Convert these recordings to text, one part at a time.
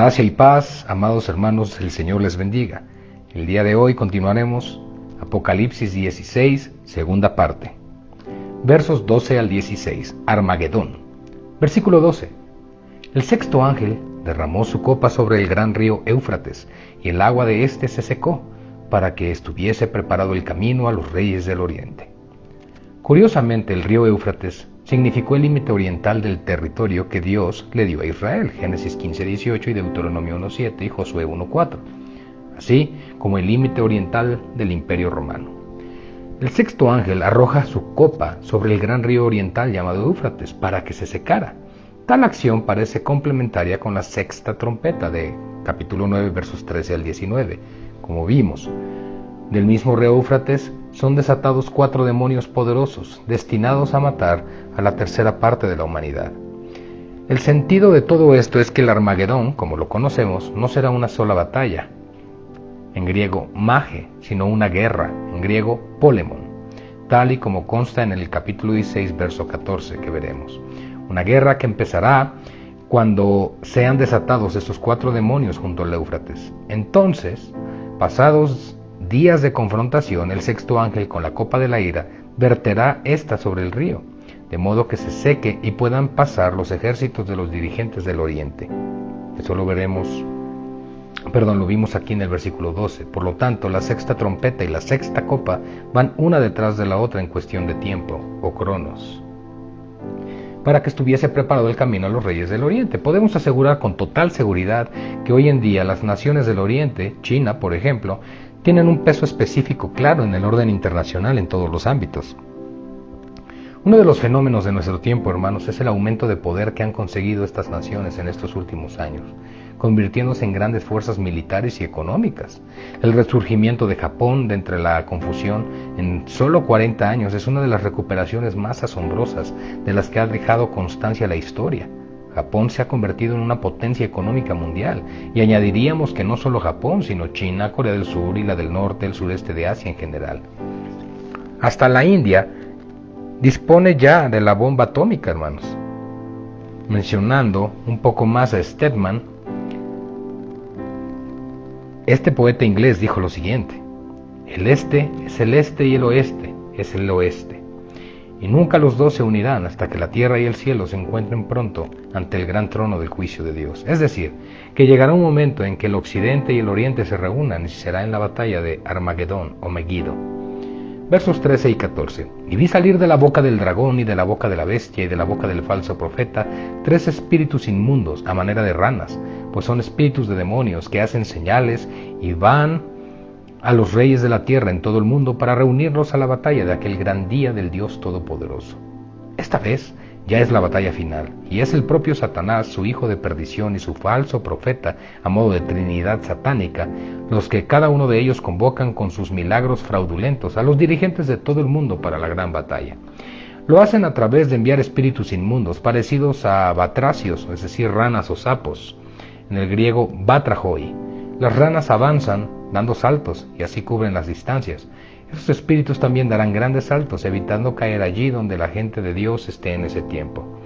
Gracia y paz, amados hermanos, el Señor les bendiga. El día de hoy continuaremos Apocalipsis 16, segunda parte. Versos 12 al 16, Armagedón. Versículo 12. El sexto ángel derramó su copa sobre el gran río Éufrates, y el agua de éste se secó, para que estuviese preparado el camino a los reyes del oriente. Curiosamente, el río Éufrates significó el límite oriental del territorio que Dios le dio a Israel, Génesis 15:18 y Deuteronomio 1:7 y Josué 1:4, así como el límite oriental del Imperio Romano. El sexto ángel arroja su copa sobre el gran río oriental llamado Éufrates para que se secara. Tal acción parece complementaria con la sexta trompeta de capítulo 9, versos 13 al 19. Como vimos, del mismo río Éufrates son desatados 4 demonios poderosos, destinados a matar a la tercera parte de la humanidad. El sentido de todo esto es que el Armagedón, como lo conocemos, no será una sola batalla, en griego mage, sino una guerra, en griego polemon, tal y como consta en el capítulo 16, verso 14, que veremos. Una guerra que empezará cuando sean desatados estos 4 demonios junto al Éufrates. Entonces, pasados días de confrontación, el sexto ángel con la copa de la ira verterá esta sobre el río, de modo que se seque y puedan pasar los ejércitos de los dirigentes del oriente. Eso lo vimos aquí en el versículo 12. Por lo tanto, la sexta trompeta y la sexta copa van una detrás de la otra en cuestión de tiempo, o cronos, para que estuviese preparado el camino a los reyes del oriente. Podemos asegurar con total seguridad que hoy en día las naciones del oriente, China por ejemplo, tienen un peso específico claro en el orden internacional en todos los ámbitos. Uno de los fenómenos de nuestro tiempo, hermanos, es el aumento de poder que han conseguido estas naciones en estos últimos años, convirtiéndose en grandes fuerzas militares y económicas. El resurgimiento de Japón de entre la confusión en solo 40 años es una de las recuperaciones más asombrosas de las que ha dejado constancia la historia. Japón se ha convertido en una potencia económica mundial, y añadiríamos que no solo Japón, sino China, Corea del Sur y la del norte, el sureste de Asia en general. Hasta la India dispone ya de la bomba atómica, hermanos. Mencionando un poco más a Stedman, este poeta inglés dijo lo siguiente: el este es el este y el oeste es el oeste, y nunca los dos se unirán hasta que la tierra y el cielo se encuentren pronto ante el gran trono del juicio de Dios. Es decir, que llegará un momento en que el occidente y el oriente se reúnan, y será en la batalla de Armagedón o Megiddo. Versos 13 y 14. Y vi salir de la boca del dragón y de la boca de la bestia y de la boca del falso profeta 3 espíritus inmundos a manera de ranas, pues son espíritus de demonios que hacen señales y van a los reyes de la tierra en todo el mundo para reunirlos a la batalla de aquel gran día del Dios Todopoderoso. Esta vez ya es la batalla final, y es el propio Satanás, su hijo de perdición, y su falso profeta, a modo de trinidad satánica, los que cada uno de ellos convocan con sus milagros fraudulentos a los dirigentes de todo el mundo para la gran batalla. Lo hacen a través de enviar espíritus inmundos, parecidos a batracios, es decir, ranas o sapos, en el griego batrahoi. Las ranas avanzan dando saltos y así cubren las distancias. Esos espíritus también darán grandes saltos, evitando caer allí donde la gente de Dios esté en ese tiempo.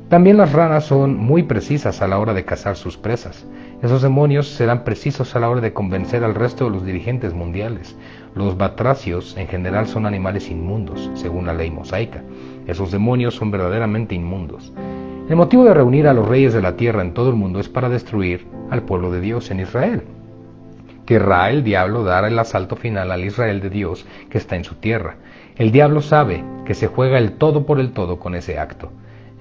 También las ranas son muy precisas a la hora de cazar sus presas. Esos demonios serán precisos a la hora de convencer al resto de los dirigentes mundiales. Los batracios en general son animales inmundos, según la ley mosaica. Esos demonios son verdaderamente inmundos. El motivo de reunir a los reyes de la tierra en todo el mundo es para destruir al pueblo de Dios en Israel. Querrá el diablo dar el asalto final al Israel de Dios que está en su tierra. El diablo sabe que se juega el todo por el todo con ese acto.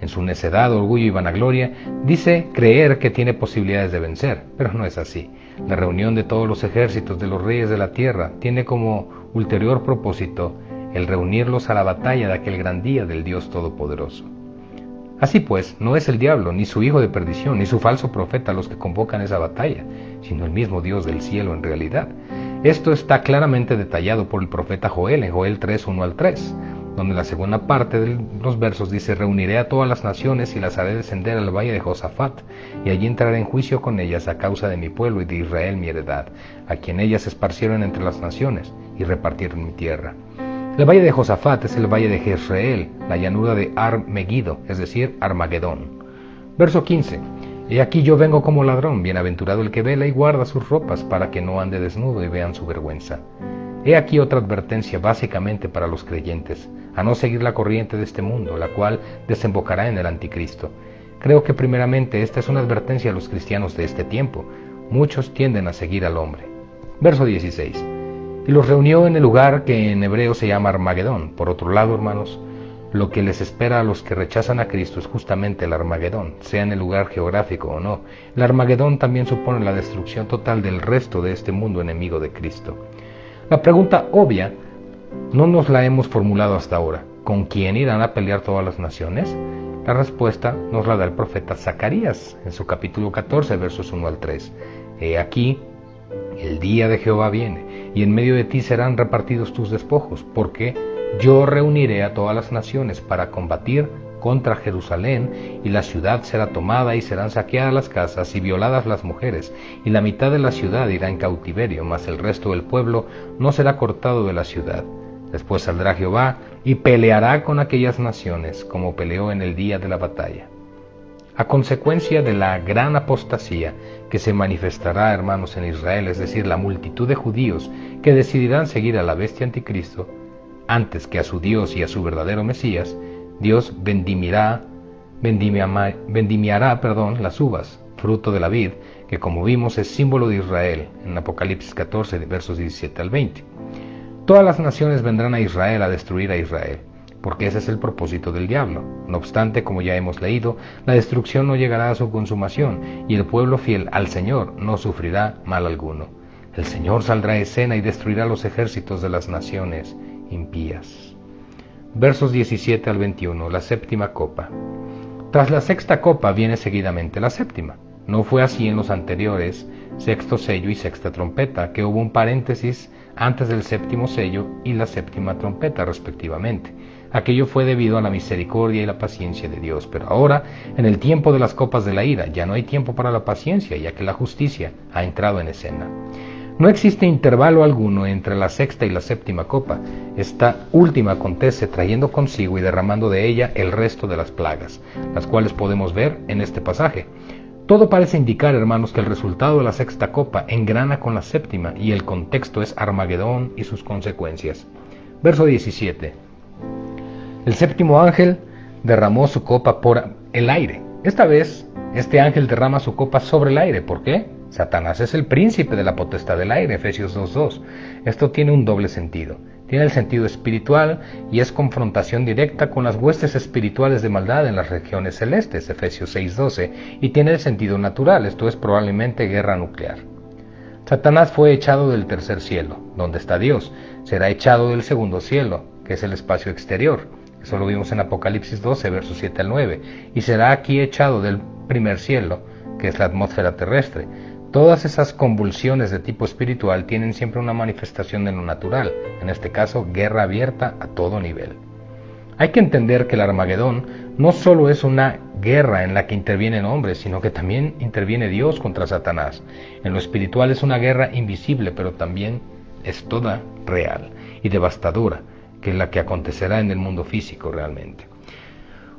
En su necedad, orgullo y vanagloria, dice creer que tiene posibilidades de vencer, pero no es así. La reunión de todos los ejércitos de los reyes de la tierra tiene como ulterior propósito el reunirlos a la batalla de aquel gran día del Dios Todopoderoso. Así pues, no es el diablo, ni su hijo de perdición, ni su falso profeta los que convocan esa batalla, sino el mismo Dios del cielo en realidad. Esto está claramente detallado por el profeta Joel en Joel 3, 1 al 3, donde la segunda parte de los versos dice: reuniré a todas las naciones y las haré descender al valle de Josafat, y allí entraré en juicio con ellas a causa de mi pueblo y de Israel mi heredad, a quien ellas esparcieron entre las naciones y repartieron mi tierra. El valle de Josafat es el valle de Jezreel, la llanura de Megiddo, es decir, Armagedón. Verso 15. He aquí yo vengo como ladrón, bienaventurado el que vela y guarda sus ropas para que no ande desnudo y vean su vergüenza. He aquí otra advertencia básicamente para los creyentes, a no seguir la corriente de este mundo, la cual desembocará en el anticristo. Creo que primeramente esta es una advertencia a los cristianos de este tiempo. Muchos tienden a seguir al hombre. Verso 16. Y los reunió en el lugar que en hebreo se llama Armagedón. Por otro lado, hermanos, lo que les espera a los que rechazan a Cristo es justamente el Armagedón, sea en el lugar geográfico o no. El Armagedón también supone la destrucción total del resto de este mundo enemigo de Cristo. La pregunta obvia no nos la hemos formulado hasta ahora. ¿Con quién irán a pelear todas las naciones? La respuesta nos la da el profeta Zacarías en su capítulo 14, versos 1 al 3. He aquí, el día de Jehová viene, y en medio de ti serán repartidos tus despojos, porque yo reuniré a todas las naciones para combatir contra Jerusalén, y la ciudad será tomada y serán saqueadas las casas y violadas las mujeres, y la mitad de la ciudad irá en cautiverio, mas el resto del pueblo no será cortado de la ciudad. Después saldrá Jehová y peleará con aquellas naciones, como peleó en el día de la batalla. A consecuencia de la gran apostasía que se manifestará, hermanos, en Israel, es decir, la multitud de judíos que decidirán seguir a la bestia anticristo, antes que a su Dios y a su verdadero Mesías, Dios vendimiará las uvas, fruto de la vid, que como vimos es símbolo de Israel, en Apocalipsis 14, versos 17 al 20. Todas las naciones vendrán a Israel a destruir a Israel, porque ese es el propósito del diablo. No obstante, como ya hemos leído, la destrucción no llegará a su consumación, y el pueblo fiel al Señor no sufrirá mal alguno. El Señor saldrá a escena y destruirá los ejércitos de las naciones impías. Versos 17 al 21, la séptima copa. Tras la sexta copa viene seguidamente la séptima. No fue así en los anteriores, sexto sello y sexta trompeta, que hubo un paréntesis antes del séptimo sello y la séptima trompeta, respectivamente. Aquello fue debido a la misericordia y la paciencia de Dios, pero ahora, en el tiempo de las copas de la ira, ya no hay tiempo para la paciencia, ya que la justicia ha entrado en escena. No existe intervalo alguno entre la sexta y la séptima copa. Esta última acontece trayendo consigo y derramando de ella el resto de las plagas, las cuales podemos ver en este pasaje. Todo parece indicar, hermanos, que el resultado de la sexta copa engrana con la séptima, y el contexto es Armagedón y sus consecuencias. Verso 17. El séptimo ángel derramó su copa por el aire. Esta vez, este ángel derrama su copa sobre el aire. ¿Por qué? Satanás es el príncipe de la potestad del aire, Efesios 2:2. Esto tiene un doble sentido. Tiene el sentido espiritual y es confrontación directa con las huestes espirituales de maldad en las regiones celestes, Efesios 6:12, y tiene el sentido natural, esto es probablemente guerra nuclear. Satanás fue echado del tercer cielo, donde está Dios, será echado del segundo cielo, que es el espacio exterior, eso lo vimos en Apocalipsis 12, versos 7 al 9, y será aquí echado del primer cielo, que es la atmósfera terrestre. Todas esas convulsiones de tipo espiritual tienen siempre una manifestación de lo natural, en este caso guerra abierta a todo nivel. Hay que entender que el Armagedón no solo es una guerra en la que intervienen hombres, sino que también interviene Dios contra Satanás. En lo espiritual es una guerra invisible, pero también es toda real y devastadora, que es la que acontecerá en el mundo físico realmente.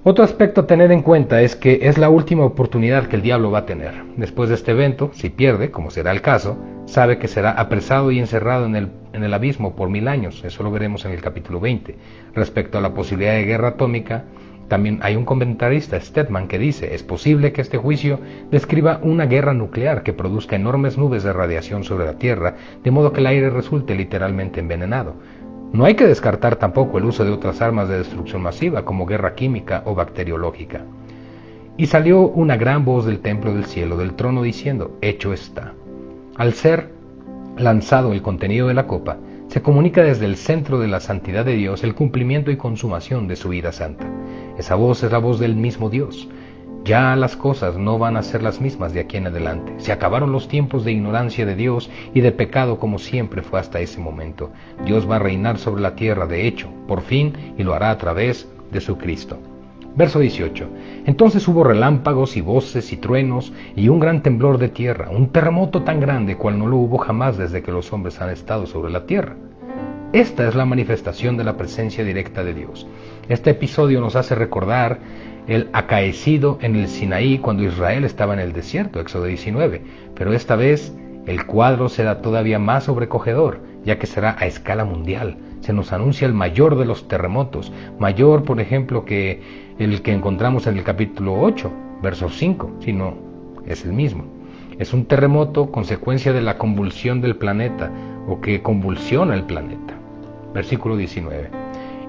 Otro aspecto a tener en cuenta es que es la última oportunidad que el diablo va a tener. Después de este evento, si pierde, como será el caso, sabe que será apresado y encerrado en el abismo por 1000 años. Eso lo veremos en el capítulo 20. Respecto a la posibilidad de guerra atómica, también hay un comentarista, Stedman, que dice: es posible que este juicio describa una guerra nuclear que produzca enormes nubes de radiación sobre la Tierra, de modo que el aire resulte literalmente envenenado. No hay que descartar tampoco el uso de otras armas de destrucción masiva, como guerra química o bacteriológica. Y salió una gran voz del templo del cielo, del trono, diciendo: hecho está. Al ser lanzado el contenido de la copa, se comunica desde el centro de la santidad de Dios el cumplimiento y consumación de su ira santa. Esa voz es la voz del mismo Dios. Ya las cosas no van a ser las mismas de aquí en adelante. Se acabaron los tiempos de ignorancia de Dios y de pecado como siempre fue hasta ese momento. Dios va a reinar sobre la tierra, de hecho, por fin, y lo hará a través de su Cristo. Verso 18. Entonces hubo relámpagos y voces y truenos y un gran temblor de tierra, un terremoto tan grande cual no lo hubo jamás desde que los hombres han estado sobre la tierra. Esta es la manifestación de la presencia directa de Dios. Este episodio nos hace recordar el acaecido en el Sinaí cuando Israel estaba en el desierto, Éxodo 19, pero esta vez el cuadro será todavía más sobrecogedor, ya que será a escala mundial. Se nos anuncia el mayor de los terremotos, mayor, por ejemplo, que el que encontramos en el capítulo 8, verso 5, si no es el mismo. Es un terremoto consecuencia de la convulsión del planeta, o que convulsiona el planeta. Versículo 19.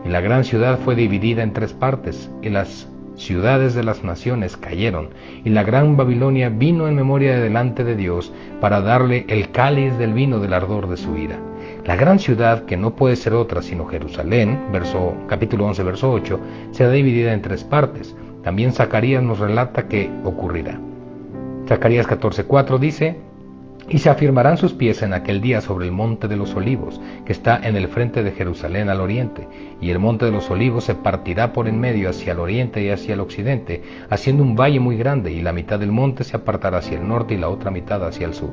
Y la gran ciudad fue dividida en 3 partes, y las ciudades de las naciones cayeron, y la gran Babilonia vino en memoria delante de Dios para darle el cáliz del vino del ardor de su ira. La gran ciudad, que no puede ser otra sino Jerusalén, capítulo 11, verso 8, será dividida en 3 partes. También Zacarías nos relata que ocurrirá. Zacarías 14:4 dice: y se afirmarán sus pies en aquel día sobre el monte de los olivos, que está en el frente de Jerusalén al oriente, y el monte de los olivos se partirá por en medio hacia el oriente y hacia el occidente, haciendo un valle muy grande, y la mitad del monte se apartará hacia el norte y la otra mitad hacia el sur.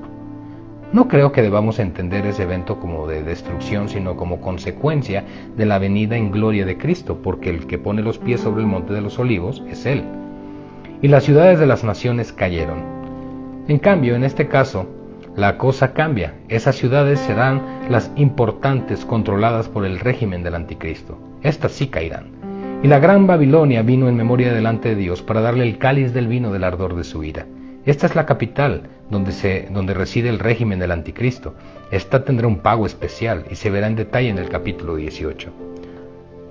No creo que debamos entender ese evento como de destrucción, sino como consecuencia de la venida en gloria de Cristo, porque el que pone los pies sobre el monte de los olivos es Él. Y las ciudades de las naciones cayeron. En cambio, en este caso, la cosa cambia. Esas ciudades serán las importantes, controladas por el régimen del anticristo. Estas sí caerán. Y la gran Babilonia vino en memoria delante de Dios para darle el cáliz del vino del ardor de su ira. Esta es la capital donde reside el régimen del anticristo. Esta tendrá un pago especial y se verá en detalle en el capítulo 18.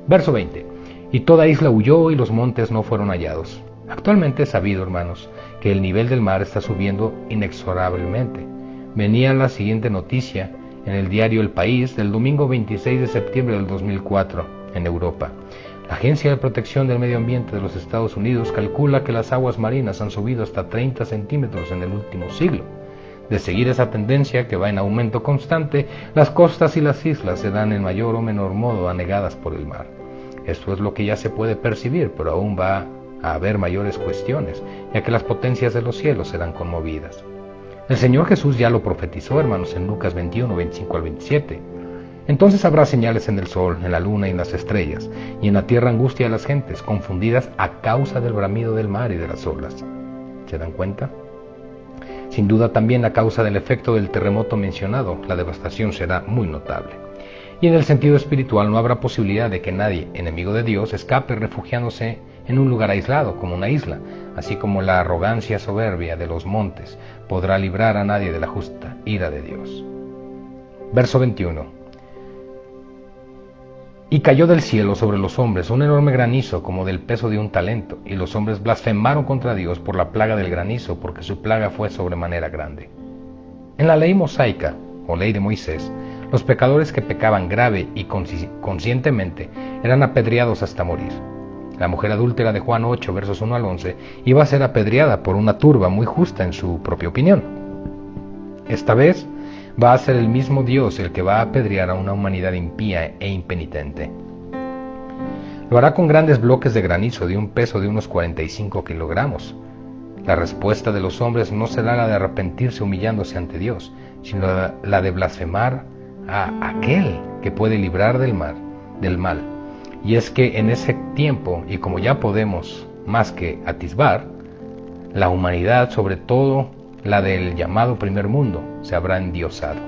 Verso 20. Y toda isla huyó y los montes no fueron hallados. Actualmente es sabido, hermanos, que el nivel del mar está subiendo inexorablemente. Venía la siguiente noticia en el diario El País del domingo 26 de septiembre del 2004 en Europa. La Agencia de Protección del Medio Ambiente de los Estados Unidos calcula que las aguas marinas han subido hasta 30 centímetros en el último siglo. De seguir esa tendencia, que va en aumento constante, las costas y las islas serán en mayor o menor modo anegadas por el mar. Esto es lo que ya se puede percibir, pero aún va a haber mayores cuestiones, ya que las potencias de los cielos serán conmovidas. El Señor Jesús ya lo profetizó, hermanos, en Lucas 21, 25 al 27. Entonces habrá señales en el sol, en la luna y en las estrellas, y en la tierra angustia de las gentes, confundidas a causa del bramido del mar y de las olas. ¿Se dan cuenta? Sin duda también a causa del efecto del terremoto mencionado, la devastación será muy notable. Y en el sentido espiritual no habrá posibilidad de que nadie, enemigo de Dios, escape refugiándose en un lugar aislado, como una isla, así como la arrogancia soberbia de los montes podrá librar a nadie de la justa ira de Dios. Verso 21. Y cayó del cielo sobre los hombres un enorme granizo como del peso de un talento, y los hombres blasfemaron contra Dios por la plaga del granizo, porque su plaga fue sobremanera grande. En la ley mosaica, o ley de Moisés, los pecadores que pecaban grave y conscientemente eran apedreados hasta morir. La mujer adúltera de Juan 8, versos 1 al 11, iba a ser apedreada por una turba muy justa en su propia opinión. Esta vez va a ser el mismo Dios el que va a apedrear a una humanidad impía e impenitente. Lo hará con grandes bloques de granizo de un peso de unos 45 kilogramos. La respuesta de los hombres no será la de arrepentirse humillándose ante Dios, sino la de blasfemar a aquel que puede librar del mal. Y es que en ese tiempo, y como ya podemos más que atisbar, la humanidad, sobre todo la del llamado primer mundo, se habrá endiosado,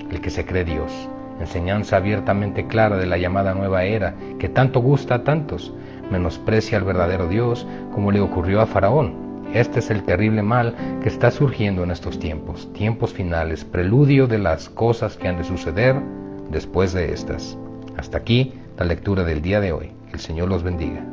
el que se cree Dios. Enseñanza abiertamente clara de la llamada nueva era, que tanto gusta a tantos, menosprecia al verdadero Dios, como le ocurrió a Faraón. Este es el terrible mal que está surgiendo en estos tiempos, tiempos finales, preludio de las cosas que han de suceder después de estas. Hasta aquí la lectura del día de hoy. Que el Señor los bendiga.